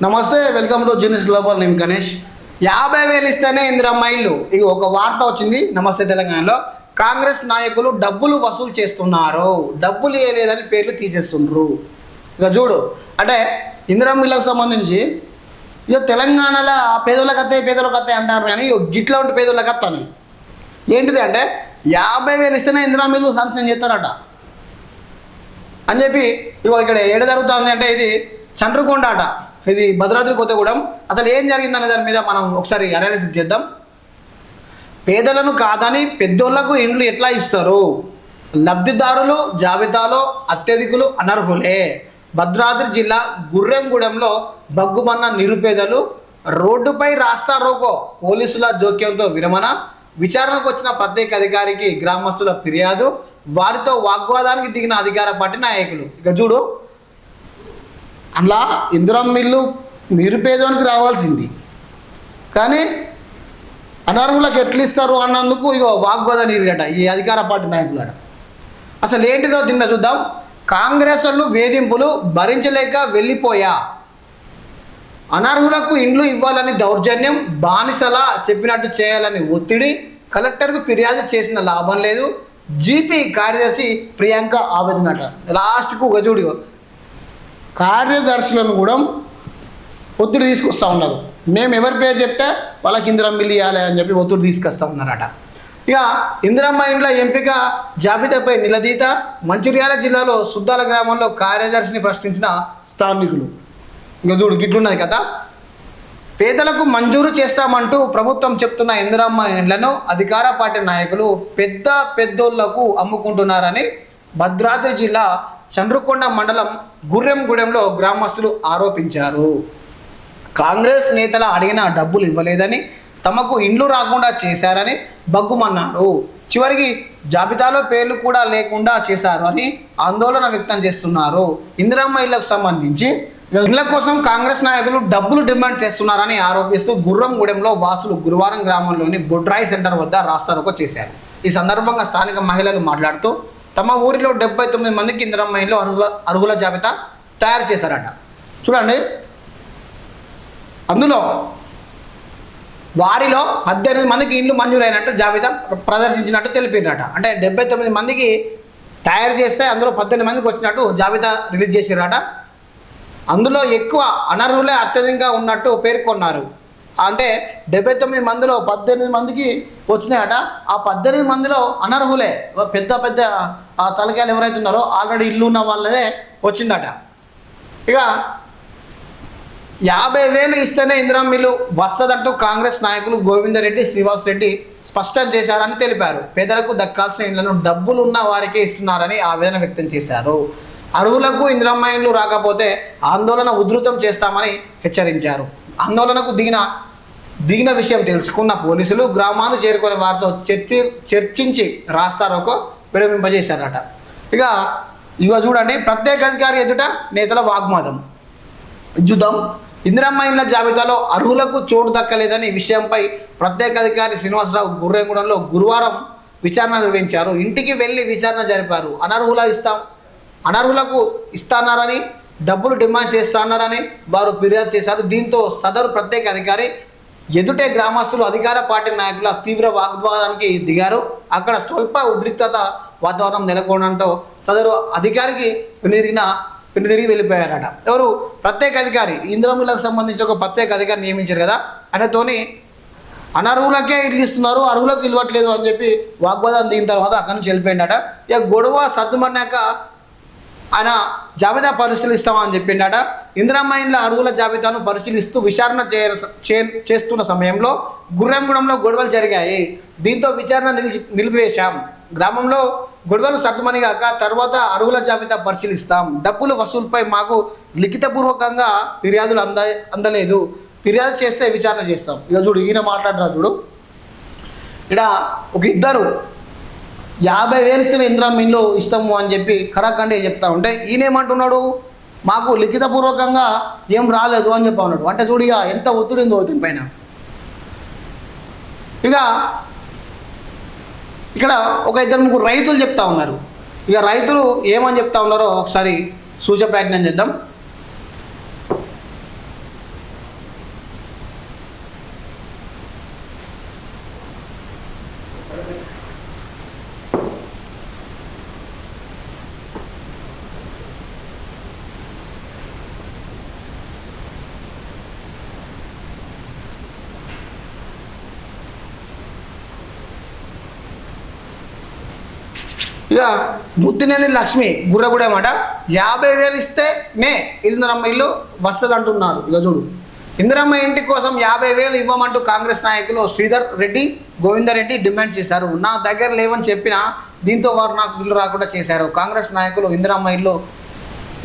నమస్తే, welcome to genius global. నేను గణేష్. 50,000 ఇస్తేనే ఇందిరమ్మ ఇల్లు. ఇక ఒక వార్త వచ్చింది నమస్తే తెలంగాణలో. కాంగ్రెస్ నాయకులు డబ్బులు వసూలు చేస్తున్నారు, డబ్బులు ఇవ్వలేదని పేర్లు తీసేస్తుండ్రు. ఇక చూడు, అంటే ఇందిరమ్మ ఇళ్ళకు సంబంధించి ఇక తెలంగాణలో పేదోళ్ళకి వస్తాయి అంటారు, కానీ గిట్లా ఉంటే పేదోళ్ళకి వస్తాను. ఏంటిది అంటే 50,000 ఇస్తేనే ఇందిరమ్మ ఇల్లు శాంక్షన్ చేస్తారట అని చెప్పి ఇగో ఇక్కడ ఏడు జరుగుతుంది అంటే ఇది చంద్రకొండ అట, ఇది భద్రాద్రి కొత్తగూడెం. అసలు ఏం జరిగిందనే దాని మీద మనం ఒకసారి అనాలిసిస్ చేద్దాం. పేదలను కాదని పెద్దోళ్లకు ఇండ్లు ఎట్లా ఇస్తారు? లబ్ధిదారులు జాబితాలో అత్యధికులు అనర్హులే. భద్రాద్రి జిల్లా గుర్రెంగూడెంలో బగ్గుమన్న నిరుపేదలు రోడ్డుపై రాస్తా రోకో, పోలీసుల జోక్యంతో విరమణ. విచారణకు వచ్చిన ప్రత్యేక అధికారికి గ్రామస్తుల ఫిర్యాదు, వారితో వాగ్వాదానికి దిగిన అధికార పార్టీ నాయకులు. ఇక చూడు, అలా ఇందిరమ్మ ఇల్లు నిరుపేదోనికి రావాల్సింది, కానీ అనర్హులకు ఎట్లు ఇస్తారు అన్నందుకు ఇగో వాగ్వాదాన్ని ఇరిగట ఈ అధికార పార్టీ నాయకులట. అసలు ఏంటిదో తిన్న చూద్దాం. కాంగ్రెస్ వాళ్ళు వేధింపులు భరించలేక వెళ్ళిపోయా, అనర్హులకు ఇండ్లు ఇవ్వాలని దౌర్జన్యం, బానిసలా చెప్పినట్టు చేయాలని ఒత్తిడి, కలెక్టర్కు ఫిర్యాదు చేసిన లాభం లేదు. జీపీ కార్యదర్శి ప్రియాంక ఆవేదనట. లాస్ట్కు గజుడి కార్యదర్శులను కూడా ఒత్తిడి తీసుకొస్తూ ఉన్నారు. మేము ఎవరి పేరు చెప్తే వాళ్ళకి ఇందిరమ్మ ఇల్లు ఇవ్వాలి అని చెప్పి ఒత్తిడి తీసుకొస్తూ ఉన్నారట. ఇక ఇందిరమ్మ ఇండ్ల ఎంపిక జాబితాపై నిలదీత. మంచిర్యాల జిల్లాలో సుద్దాల గ్రామంలో కార్యదర్శిని ప్రశ్నించిన స్థానికులు. ఇక చూడు గిట్లున్నది కదా. పేదలకు మంజూరు చేస్తామంటూ ప్రభుత్వం చెప్తున్న ఇందిరమ్మ ఇండ్లను అధికార పార్టీ నాయకులు పెద్దోళ్లకు అమ్ముకుంటున్నారని భద్రాద్రి జిల్లా చంద్రకొండ మండలం గుర్రెంగూడెంలో గ్రామస్తులు ఆరోపించారు. కాంగ్రెస్ నేతల అడిగిన డబ్బులు ఇవ్వలేదని, తమకు ఇండ్లు రాకుండా చేశారని బగ్గుమన్నారు. చివరికి జాబితాలో పేర్లు కూడా లేకుండా చేశారు అని ఆందోళన వ్యక్తం చేస్తున్నారు. ఇందిరమ్మ ఇళ్లకు సంబంధించి ఇళ్ల కోసం కాంగ్రెస్ నాయకులు డబ్బులు డిమాండ్ చేస్తున్నారని ఆరోపిస్తూ గుర్రంగూడెంలో వాసులు గురువారం గ్రామంలోని బొడ్రాయి సెంటర్ వద్ద రాస్తారోకో చేశారు. ఈ సందర్భంగా స్థానిక మహిళలు మాట్లాడుతూ తమ ఊరిలో 79 మందికి ఇందిరమ్మ ఇల్లు అర్హుల జాబితా తయారు చేశారట. చూడండి, అందులో వారిలో 18 మందికి ఇండ్లు మంజూరైనట్టు జాబితా ప్రదర్శించినట్టు తెలిపారట. అంటే 79 మందికి తయారు చేస్తే అందులో 18 మందికి వచ్చినట్టు జాబితా రిలీజ్ చేసారట. అందులో ఎక్కువ అనర్హులే అత్యధికంగా ఉన్నట్టు పేర్కొన్నారు. అంటే 79 మందిలో 18 మందికి వచ్చినాయట. ఆ 18 మందిలో అనర్హులే, పెద్ద తలకాయలు ఎవరైతే ఉన్నారో ఆల్రెడీ ఇల్లు ఉన్న వాళ్ళదే వచ్చిందట. ఇక 50,000 ఇస్తేనే ఇందిరమ్మ ఇల్లు వస్తుందంటూ కాంగ్రెస్ నాయకులు గోవిందరెడ్డి, శ్రీనివాసరెడ్డి స్పష్టం చేశారని తెలిపారు. పేదలకు దక్కాల్సిన ఇళ్లను డబ్బులు ఉన్న వారికే ఇస్తున్నారని ఆవేదన వ్యక్తం చేశారు. అర్హులకు ఇందిరమ్మ ఇల్లు రాకపోతే ఆందోళన ఉధృతం చేస్తామని హెచ్చరించారు. ఆందోళనకు దిగిన విషయం తెలుసుకున్న పోలీసులు గ్రామాన్ని చేరుకునే వారితో చర్చించి రాస్తారోకో విరమింపజేశారట. ఇక చూడండి, ప్రత్యేక అధికారి ఎదుట నేతల వాగ్వాదం చూద్దాం. ఇందిరమ్మ ఇళ్ల జాబితాలో అర్హులకు చోటు దక్కలేదని విషయంపై ప్రత్యేక అధికారి శ్రీనివాసరావు గుర్రెంగూడెంలో గురువారం విచారణ నిర్వహించారు. ఇంటికి వెళ్ళి విచారణ జరిపారు. అనర్హులకు ఇస్తానారని, డబ్బులు డిమాండ్ చేస్తున్నారని వారు ఫిర్యాదు చేశారు. దీంతో సదరు ప్రత్యేక అధికారి ఎదుటే గ్రామస్తులు అధికార పార్టీ నాయకుల తీవ్ర వాగ్వాదానికి దిగారు. అక్కడ స్వల్ప ఉద్రిక్తత వాతావరణం నెలకొనడంతో సదరు అధికారికి తిరిగి వెళ్ళిపోయారట. ఎవరు? ప్రత్యేక అధికారి. ఇందిరమ్మలకు సంబంధించి ఒక ప్రత్యేక అధికారి నియమించారు కదా, ఆయనతోని అనర్హులకే ఇల్లు ఇస్తున్నారు, అర్హులకు ఇవ్వట్లేదు అని చెప్పి వాగ్వాదం దిగిన తర్వాత అక్కడి నుంచి వెళ్ళిపోయిందట. ఇక గొడవ సర్దుమన్నాక ఆయన జాబితా పరిశీలిస్తామని చెప్పిండట. ఇందిరమ్మ ఇండ్ల అర్హుల జాబితాను పరిశీలిస్తూ విచారణ చేస్తున్న సమయంలో గుర్రెంగూడెంలో గొడవలు జరిగాయి. దీంతో విచారణ నిలిపివేశాం. గ్రామంలో గొడవలు సర్దుమనిగాక తర్వాత అర్హుల జాబితా పరిశీలిస్తాం. డబ్బులు వసూలుపై మాకు లిఖితపూర్వకంగా ఫిర్యాదులు అందలేదు. ఫిర్యాదు చేస్తే విచారణ చేస్తాం. ఇక చూడు, ఈయన మాట్లాడరా చూడు. ఇక్కడ ఒక ఇద్దరు 50,000 ఇచ్చిన ఇందిరమ్మ ఇల్లు ఇస్తాము అని చెప్పి కరాఖండి చెప్తా ఉంటే ఈయనేమంటున్నాడు, మాకు లిఖితపూర్వకంగా ఏం రాలేదు అని చెప్పి ఉన్నాడు. అంటే చూడు, ఇక ఎంత ఒత్తిడి ఉందో దీనిపైన. ఇక ఇక్కడ ఒక 2-3 రైతులు చెప్తా ఉన్నారు. ఇక రైతులు ఏమని చెప్తా ఉన్నారో ఒకసారి చూసే ప్రయత్నం చేద్దాం. ఇక ముత్తినేని లక్ష్మి గుర్రగూడెం మాట 50,000 ఇస్తేనే ఇందిరమ్మ ఇల్లు వస్తుంది అంటున్నారు. ఇక చూడు, ఇందిరమ్మ ఇంటి కోసం 50,000 ఇవ్వమంటూ కాంగ్రెస్ నాయకులు శ్రీధర్ రెడ్డి, గోవిందరెడ్డి డిమాండ్ చేశారు. నా దగ్గర లేవని చెప్పినా దీంతో వారు నాకు ఇల్లు రాకుండా చేశారు. కాంగ్రెస్ నాయకులు ఇందిరమ్మ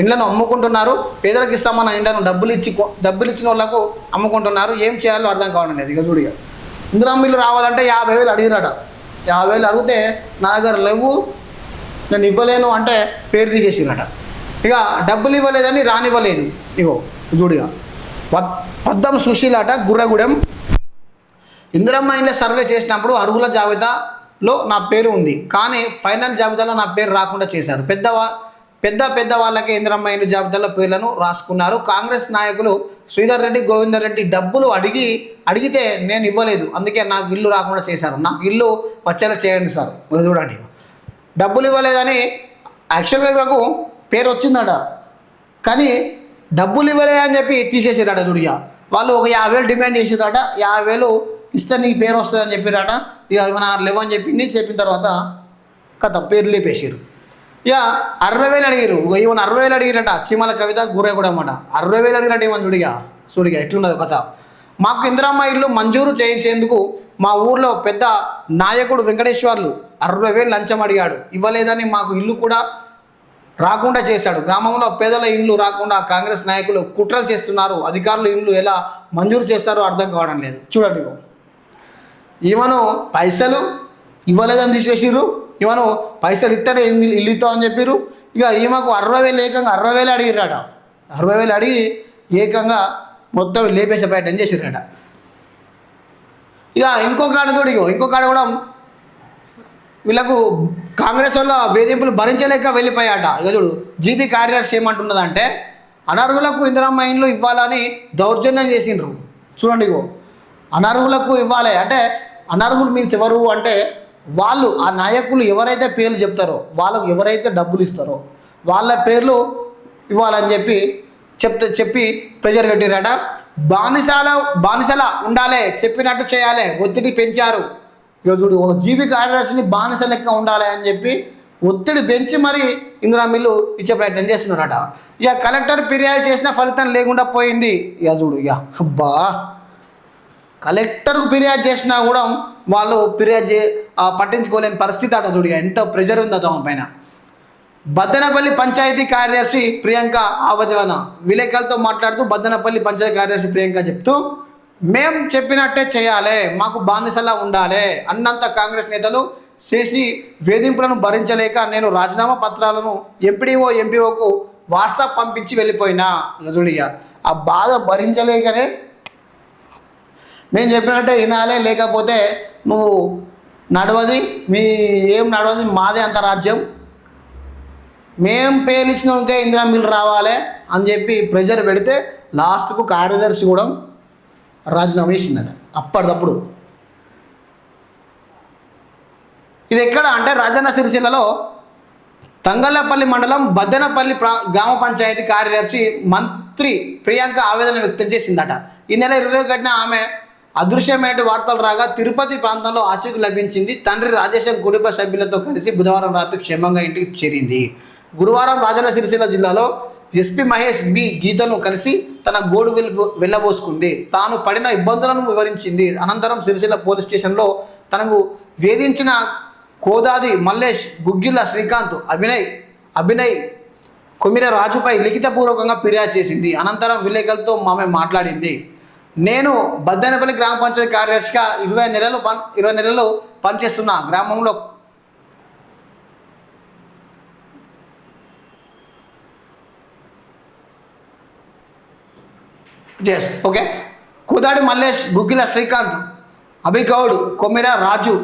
ఇళ్లను అమ్ముకుంటున్నారు. పేదలకు ఇస్తామన్న ఇండ్లను డబ్బులు ఇచ్చిన వాళ్ళకు అమ్ముకుంటున్నారు. ఏం చేయాలో అర్థం కావడం లేదు. ఇక చూడు, ఇందిరమ్మ ఇల్లు రావాలంటే 50,000 అడిగిరట. 50,000 అడిగితే నా దగ్గర లేవు, నేను ఇవ్వలేను అంటే పేరు తీసేసిరట. ఇక డబ్బులు ఇవ్వలేదని రానివ్వలేదు. ఇగో చూడిగా పద్దం సుశీలట గుర్రగూడెం. ఇందిరమ్మ ఇండ్ల సర్వే చేసినప్పుడు అర్హుల జాబితాలో నా పేరు ఉంది, కానీ ఫైనల్ జాబితాలో నా పేరు రాకుండా చేశారు. పెద్ద వాళ్ళకే ఇందిరమ్మ ఇండ్ల జాబితాలో పేర్లను రాసుకున్నారు. కాంగ్రెస్ నాయకులు శ్రీధర్ రెడ్డి, గోవిందర్ రెడ్డి డబ్బులు అడిగితే నేను ఇవ్వలేదు, అందుకే నాకు ఇల్లు రాకుండా చేశారు. నాకు ఇల్లు వచ్చేలా చేయండి సార్. చూడండి, డబ్బులు ఇవ్వలేదని యాక్చువల్గా పేరు వచ్చిందట, కానీ డబ్బులు ఇవ్వలే అని చెప్పి తీసేసారట. చూడిగా వాళ్ళు ఒక 50,000 డిమాండ్ చేసారట. 50,000 ఇస్తే నీకు పేరు వస్తుంది అని చెప్పారట. ఇక మన లేవని చెప్పిన తర్వాత కథ పేరు లేపేసారు. ఇక 60,000 అడిగారు. ఈవెన్ 60,000 అడిగిరట. చీమల కవిత గుర్రగూడెం అన్నమాట. 60,000 అడిగినట్టు ఏమని చూడిగా ఎట్లున్నది కథ. మాకు ఇందిరమ్మ ఇల్లు మంజూరు చేయించేందుకు మా ఊర్లో పెద్ద నాయకుడు వెంకటేశ్వర్లు 60,000 లంచం అడిగాడు. ఇవ్వలేదని మాకు ఇల్లు కూడా రాకుండా చేశాడు. గ్రామంలో పేదల ఇల్లు రాకుండా కాంగ్రెస్ నాయకులు కుట్రలు చేస్తున్నారు. అధికారులు ఇల్లు ఎలా మంజూరు చేస్తారో అర్థం కావడం లేదు. చూడండి, ఈమెను పైసలు ఇవ్వలేదని తీసేసిర్రు. ఈమెను పైసలు ఇస్తేనే ఇల్లు ఇస్తాం అని చెప్పారు. ఇక ఈమెకు 60,000 ఏకంగా 60,000 అడిగిరట. 60,000 అడిగి ఏకంగా మొత్తం లేపేసే ప్రయత్నం చేసిరట. ఇక ఇంకో కాడ కూడా వీళ్ళకు కాంగ్రెస్ వల్ల వేధింపులు భరించలేక వెళ్ళిపోయాట. ఇక చూడు, జీపీ కార్యదర్శి ఏమంటున్నదంటే అనర్హులకు ఇందిరమ్మ ఇండ్లు ఇవ్వాలని దౌర్జన్యం చేసిండ్రు. చూడండి, అనర్హులకు ఇవ్వాలి అంటే అనర్హులు మీన్స్ ఎవరు అంటే వాళ్ళు, ఆ నాయకులు ఎవరైతే పేర్లు చెప్తారో, వాళ్ళకు ఎవరైతే డబ్బులు ఇస్తారో వాళ్ళ పేర్లు ఇవ్వాలని చెప్పి ప్రెజర్ పెట్టిరట. బానిసల ఉండాలి, చెప్పినట్టు చేయాలి, ఒత్తిడి పెంచారు. ఇక చూడు, జీబీ కార్యదర్శిని బానిస లెక్క ఉండాలి అని చెప్పి ఒత్తిడి పెంచి మరి ఇందిరమ్మ ఇల్లు ఇచ్చే ప్రయత్నం చేస్తున్నారట. ఇక కలెక్టర్ ఫిర్యాదు చేసిన ఫలితం లేకుండా పోయింది. ఇక చూడు, ఇక అబ్బా, కలెక్టర్కు ఫిర్యాదు చేసినా కూడా వాళ్ళు పట్టించుకోలేని పరిస్థితి అట. చూడు, ఎంత ప్రెజర్ ఉందో తమ పైన. బద్దనపల్లి పంచాయతీ కార్యదర్శి ప్రియాంక ఆవదేవన విలేకరులతో మాట్లాడుతూ బద్దనపల్లి పంచాయతీ కార్యదర్శి ప్రియాంక చెప్తూ, మేం చెప్పినట్టే చేయాలి, మాకు బానిసలా ఉండాలి అన్నంత కాంగ్రెస్ నేతలు చేసి వేధింపులను భరించలేక నేను రాజీనామా పత్రాలను ఎంపీఓకు వాట్సాప్ పంపించి వెళ్ళిపోయినా. చూడిగా ఆ బాధ భరించలేకనే మేము చెప్పినట్టే వినాలే, లేకపోతే నువ్వు నడవది, ఏం నడవది, మాదే అంత రాజ్యం, మేం పేలిచ్చినాకే ఇందిరమ్మ ఇల్లు రావాలి అని చెప్పి ప్రెజర్ పెడితే లాస్ట్కు కార్యదర్శి కూడా రాజీనామా చేసిందట అప్పటిదప్పుడు. ఇది ఎక్కడ అంటే రాజన్న సిరిసిల్లలో తంగళ్ళపల్లి మండలం బద్దెనపల్లి గ్రామ పంచాయతీ కార్యదర్శి మంత్రి ప్రియాంక ఆవేదన వ్యక్తం చేసిందట. ఈ నెల 21న ఆమె అదృశ్యమైన వార్తలు రాగా తిరుపతి ప్రాంతంలో ఆచూకీ లభించింది. తండ్రి రాజేశం కుటుంబ సభ్యులతో కలిసి బుధవారం రాత్రి క్షేమంగా ఇంటికి చేరింది. గురువారం రాజన్న సిరిసిల్ల జిల్లాలో ఎస్పీ మహేష్ బి గీతను కలిసి తన గోడు వెళ్ళబోసుకుంది. తాను పడిన ఇబ్బందులను వివరించింది. అనంతరం సిరిసిల్ల పోలీస్ స్టేషన్లో తనకు వేధించిన కోదాది మల్లేష్, గుగ్గిళ్ళ శ్రీకాంత్, అభినయ్ కొమిర రాజుపై లిఖితపూర్వకంగా ఫిర్యాదు చేసింది. అనంతరం విలేకరులతో ఆమె మాట్లాడింది. నేను బద్దెనపల్లి గ్రామ పంచాయతీ కార్యదర్శిగా 20 నెలలు పనిచేస్తున్న గ్రామంలో ఓకే కోదాడి మల్లేష్, గుగ్గిల శ్రీకాంత్, అభిగౌడ్, కొమ్మిర రాజు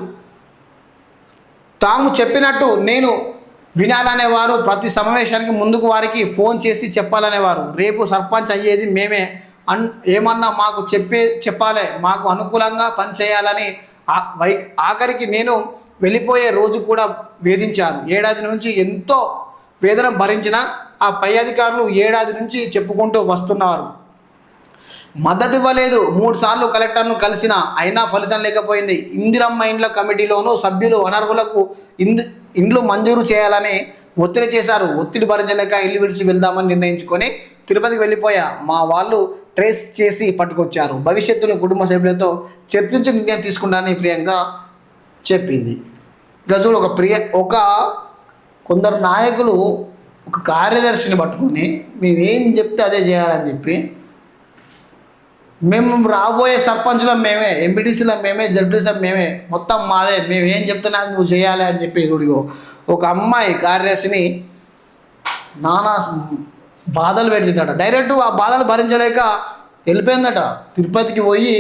తాము చెప్పినట్టు నేను వినాలనేవారు. ప్రతి సమావేశానికి ముందుకు వారికి ఫోన్ చేసి చెప్పాలనేవారు. రేపు సర్పంచ్ అయ్యేది మేమే, ఏమన్నా మాకు చెప్పాలి, మాకు అనుకూలంగా పనిచేయాలని ఆఖరికి నేను వెళ్ళిపోయే రోజు కూడా వేధించారు. ఏడాది నుంచి ఎంతో వేదన భరించిన ఆ పై అధికారులు ఏడాది నుంచి చెప్పుకుంటూ వస్తున్నారు. మద్దతు ఇవ్వలేదు. 3 సార్లు కలెక్టర్ను కలిసిన అయినా ఫలితం లేకపోయింది. ఇందిరమ్మ ఇండ్ల కమిటీలోనూ సభ్యులు అనర్హులకు ఇండ్లు మంజూరు చేయాలని ఒత్తిడి చేశారు. ఒత్తిడి భరించలేక ఇల్లు విడిచి వెళ్దామని నిర్ణయించుకొని తిరుపతికి వెళ్ళిపోయా. మా వాళ్ళు ట్రేస్ చేసి పట్టుకొచ్చారు. భవిష్యత్తులో కుటుంబ సభ్యులతో చర్చించి నిర్ణయం తీసుకుంటానని ప్రియాంక చెప్పింది. గజులు ఒక కొందరు నాయకులు ఒక కార్యదర్శిని పట్టుకొని మేమేం చెప్తే అదే చేయాలని చెప్పి, మేము రాబోయే సర్పంచ్లం మేమే, ఎంపీటీసీలం మేమే, జడ్పీసీలం మేమే, మొత్తం మాదే, మేము ఏం చెప్తున్నా నువ్వు చేయాలి అని చెప్పి ఇదిగో ఒక అమ్మాయి కార్యదర్శిని నానా బాధలు పెడుతుందట. డైరెక్ట్ ఆ బాధలు భరించలేక వెళ్ళిపోయిందట. తిరుపతికి పోయి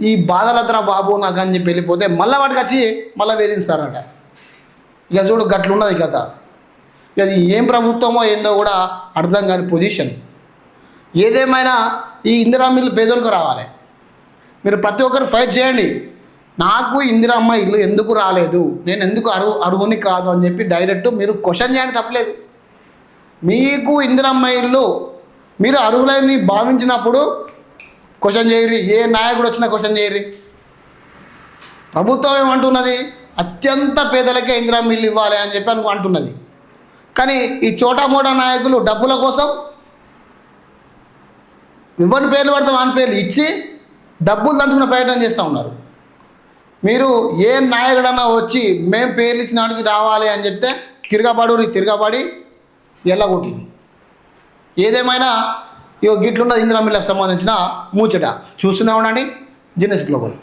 ఈ బాధలతరా బాబు నాకు అని చెప్పి వెళ్ళిపోతే మళ్ళీ వాటికి వచ్చి మళ్ళీ వేధిస్తారట. ఇక చూడు గట్లున్నది కథ. అది ఏం ప్రభుత్వమో ఏందో కూడా అర్థం కాని పొజిషన్. ఏదేమైనా ఈ ఇందిరా మిల్లు పేదోళ్ళకు రావాలి. మీరు ప్రతి ఒక్కరు ఫైట్ చేయండి. నాకు ఇందిరమ్మ ఇల్లు ఎందుకు రాలేదు, నేను ఎందుకు అర్హుని కాదు అని చెప్పి డైరెక్ట్ మీరు క్వశ్చన్ చేయండి, తప్పలేదు. మీకు ఇందిరమ్మ ఇల్లు మీరు అర్హులని భావించినప్పుడు క్వశ్చన్ చేయరి. ఏ నాయకుడు వచ్చినా క్వశ్చన్ చేయరి. ప్రభుత్వం ఏమంటున్నది, అత్యంత పేదలకే ఇందిరమ్మ ఇల్లు ఇవ్వాలి అని చెప్పి అంటున్నది. కానీ ఈ చోటామోటా నాయకులు డబ్బుల కోసం ఇవ్వని పేర్లు పడితే వాని పేర్లు ఇచ్చి డబ్బులు దంచుకునే ప్రయత్నం చేస్తూ ఉన్నారు. మీరు ఏ నాయకుడన్నా వచ్చి మేము పేర్లు ఇచ్చిన వాడికి రావాలి అని చెప్తే తిరగబడి ఎల్లగొట్టింది. ఏదేమైనా గిట్లున్నది ఇందిరా మిల్లుకు సంబంధించిన ముచ్చట. చూస్తూనే ఉండండి జీనియస్ గ్లోబల్.